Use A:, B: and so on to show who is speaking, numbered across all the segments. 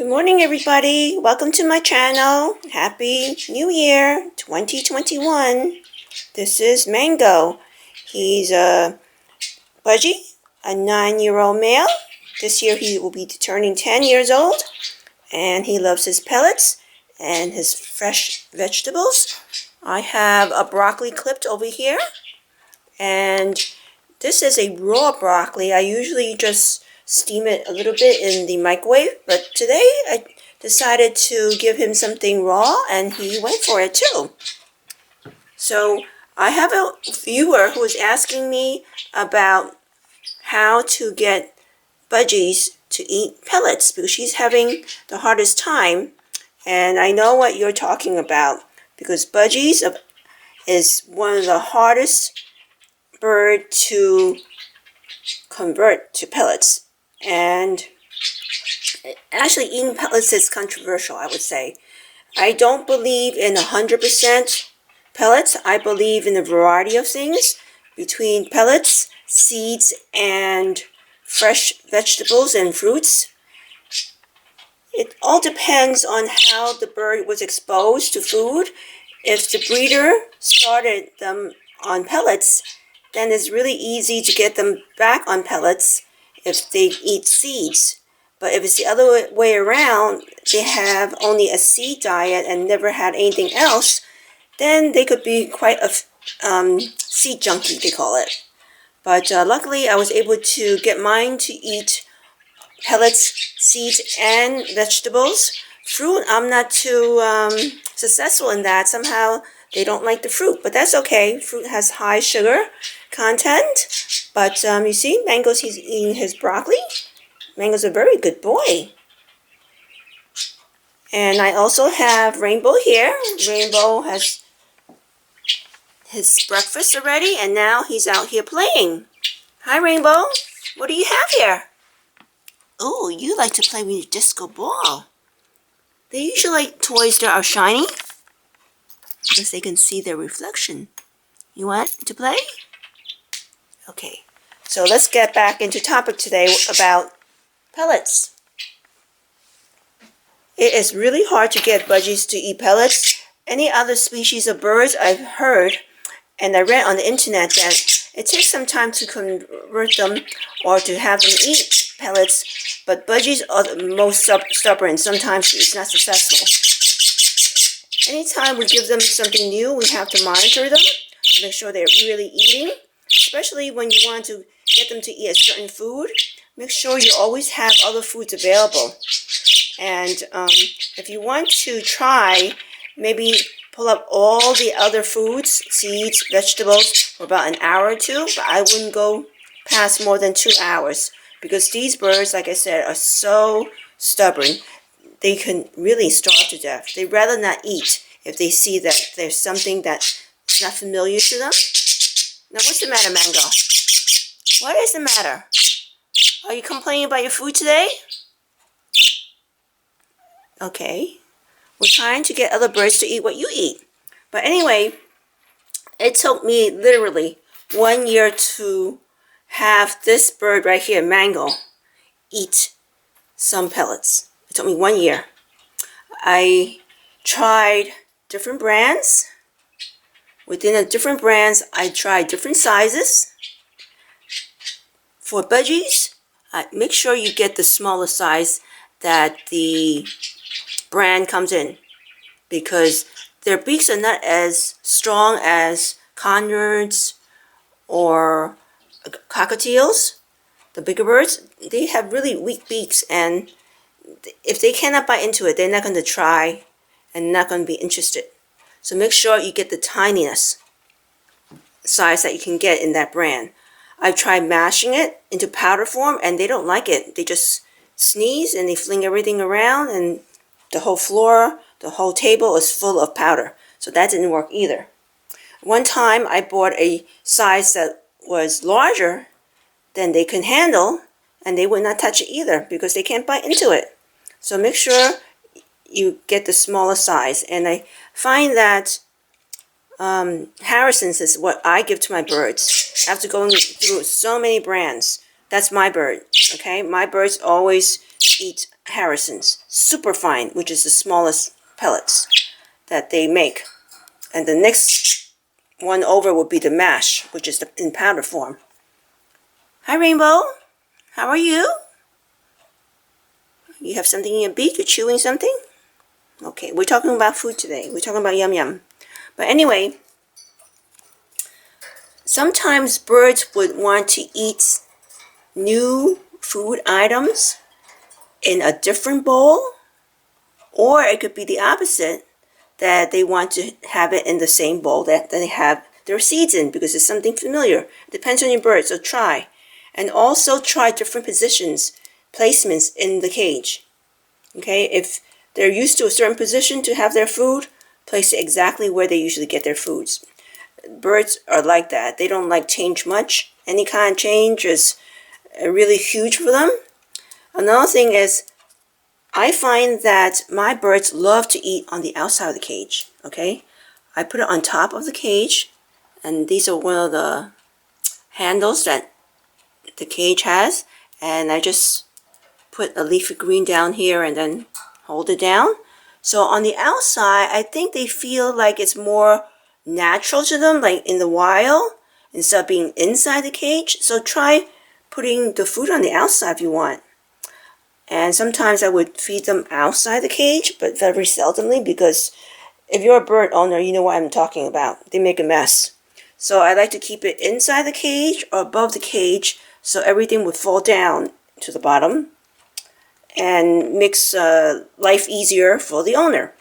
A: Good morning, everybody. Welcome to my channel. Happy New Year 2021. This is Mango. He's a Budgie, a 9-year-old male. This year he will be turning 10 years old. And he loves his pellets and his fresh vegetables. I have a broccoli clipped over here. And this is a raw broccoli. I usually just steam it a little bit in the microwave, but today I decided to give him something raw and he went for it too. So I have a viewer who is asking me about how to get Budgies to eat pellets because she's having the hardest time, and I know what you're talking about because Budgies is one of the hardest bird to convert to pellets. And actually eating pellets is controversial, I would say. I don't believe in 100% pellets. I believe in a variety of things between pellets, seeds, and fresh vegetables and fruits. It all depends on how the bird was exposed to food. If the breeder started them on pellets, then it's really easy to get them back on pellets if they eat seeds. But if it's the other way around, they have only a seed diet and never had anything else, then they could be quite a seed junkie, they call it. But luckily, I was able to get mine to eat pellets, seeds, and vegetables. Fruit, I'm not too successful in that. Somehow, they don't like the fruit, but that's okay. Fruit has high sugar content. But you see, he's eating his broccoli. Mango's a very good boy. And I also have Rainbow here. Rainbow has his breakfast already, and now he's out here playing. Hi, Rainbow. What do you have here? Oh, you like to play with your disco ball. They usually like toys that are shiny because they can see their reflection. You want to play? Okay, so let's get back into topic today about pellets. It is really hard to get Budgies to eat pellets. Any other species of birds I've heard, and I read on the internet that it takes some time to convert them or to have them eat pellets, but Budgies are the most stubborn. Sometimes it's not successful. Anytime we give them something new, we have to monitor them to make sure they're really eating. Especially when you want to get them to eat a certain food, make sure you always have other foods available. And if you want to try, maybe pull up all the other foods, seeds, vegetables, for about an hour or two, but I wouldn't go past more than 2 hours because these birds, like I said, are so stubborn. They can really starve to death. They'd rather not eat if they see that there's something that's not familiar to them. Now, what's the matter, Mango? What is the matter? Are you complaining about your food today? Okay. We're trying to get other birds to eat what you eat. But anyway, it took me literally 1 year to have this bird right here, Mango, eat some pellets. It took me 1 year. I tried different brands. Within the different brands, I tried different sizes. For Budgies, make sure you get the smaller size that the brand comes in because their beaks are not as strong as conures or cockatiels, the bigger birds. They have really weak beaks, and if they cannot bite into it, they're not going to try and not going to be interested. So make sure you get the tiniest size that you can get in that brand. I've tried mashing it into powder form and they don't like it. They just sneeze and they fling everything around and the whole floor, the whole table is full of powder. So that didn't work either. One time I bought a size that was larger than they can handle and they would not touch it either because they can't bite into it. So make sure you get the smaller size, and I find that Harrison's is what I give to my birds after going through so many brands. That's my bird, okay? My birds always eat Harrison's Superfine, which is the smallest pellets that they make. And the next one over would be the mash, which is in powder form. Hi, Rainbow. How are you? You have something in your beak? You're chewing something? Okay, we're talking about food today. We're talking about yum yum. But anyway, sometimes birds would want to eat new food items in a different bowl, or it could be the opposite, that they want to have it in the same bowl that they have their seeds in, because it's something familiar. It depends on your bird, so try. And also try different placements in the cage. Okay, if they're used to a certain position to have their food, place it exactly where they usually get their foods. Birds are like that. They don't like change much. Any kind of change is really huge for them. Another thing is, I find that my birds love to eat on the outside of the cage, okay? I put it on top of the cage, and these are one of the handles that the cage has, and I just put a leafy green down here and then hold it down. So on the outside, I think they feel like it's more natural to them, like in the wild, instead of being inside the cage. So try putting the food on the outside if you want. And sometimes I would feed them outside the cage, but very seldomly, because if you're a bird owner, you know what I'm talking about. They make a mess. So I like to keep it inside the cage or above the cage, so everything would fall down to the bottom and makes life easier for the owner.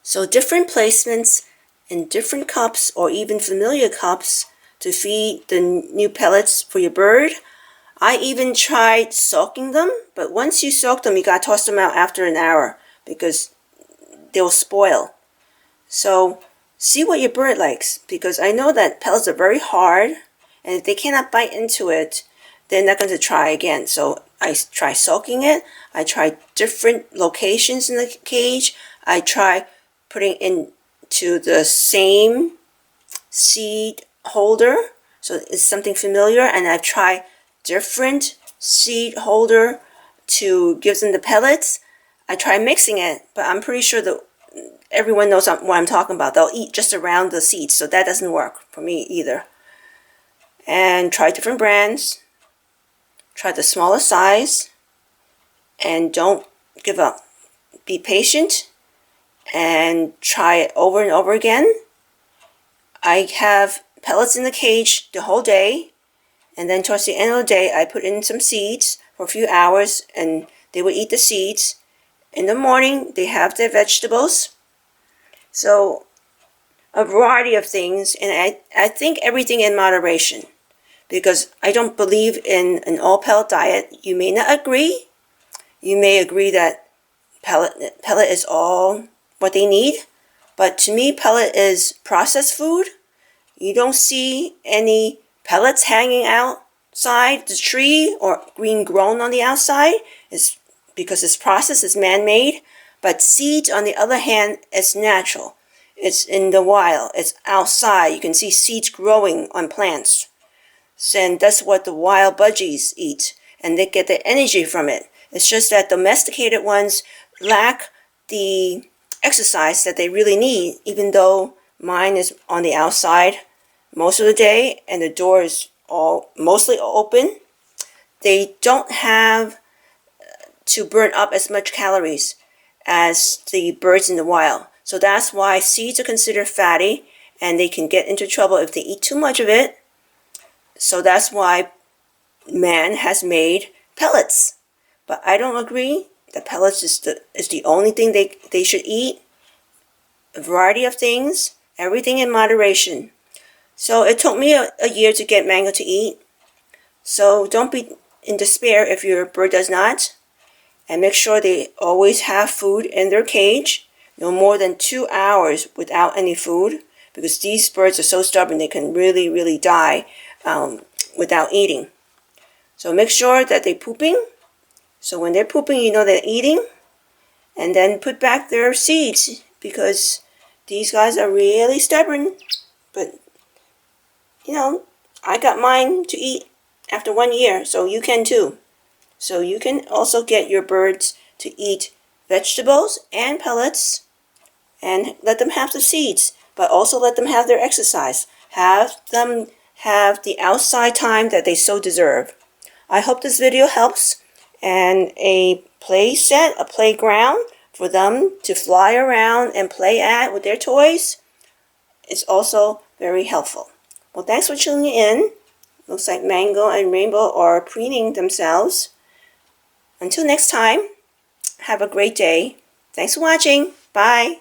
A: So different placements in different cups, or even familiar cups, to feed the new pellets for your bird. I even tried soaking them, but once you soak them, you gotta toss them out after an hour because they'll spoil. So see what your bird likes, because I know that pellets are very hard, and if they cannot bite into it, they're not going to try again. So I try soaking it. I try different locations in the cage. I try putting into the same seed holder, so it's something familiar, and I try different seed holder to give them the pellets. I try mixing it, but I'm pretty sure that everyone knows what I'm talking about. They'll eat just around the seeds, so that doesn't work for me either. And try different brands. Try the smaller size, and don't give up. Be patient and try it over and over again. I have pellets in the cage the whole day, and then towards the end of the day I put in some seeds for a few hours, and they will eat the seeds. In the morning they have their vegetables. So a variety of things, and I think everything in moderation, because I don't believe in an all pellet diet. You may not agree. You may agree that pellet is all what they need, but to me pellet is processed food. You don't see any pellets hanging outside the tree or being grown on the outside. It's because it's processed, it's man-made. But seeds, on the other hand, is natural. It's in the wild. It's outside. You can see seeds growing on plants. And that's what the wild budgies eat, and they get their energy from it. It's just that domesticated ones lack the exercise that they really need, even though mine is on the outside most of the day and the door is mostly open. They don't have to burn up as much calories as the birds in the wild. So that's why seeds are considered fatty, and they can get into trouble if they eat too much of it. So that's why man has made pellets. But I don't agree that pellets is the only thing they should eat. A variety of things, everything in moderation. So it took me a year to get Mango to eat. So don't be in despair if your bird does not. And make sure they always have food in their cage. No more than 2 hours without any food, because these birds are so stubborn they can really, really die without eating. So make sure that they're pooping. So when they're pooping, you know they're eating. And then put back their seeds, because these guys are really stubborn. But, you know, I got mine to eat after 1 year, so you can too. So you can also get your birds to eat vegetables and pellets and let them have the seeds, but also let them have their exercise. Have them have the outside time that they so deserve. I hope this video helps, and a play set, a playground for them to fly around and play at with their toys is also very helpful. Well, thanks for tuning in. Looks like Mango and Rainbow are preening themselves. Until next time, have a great day. Thanks for watching. Bye.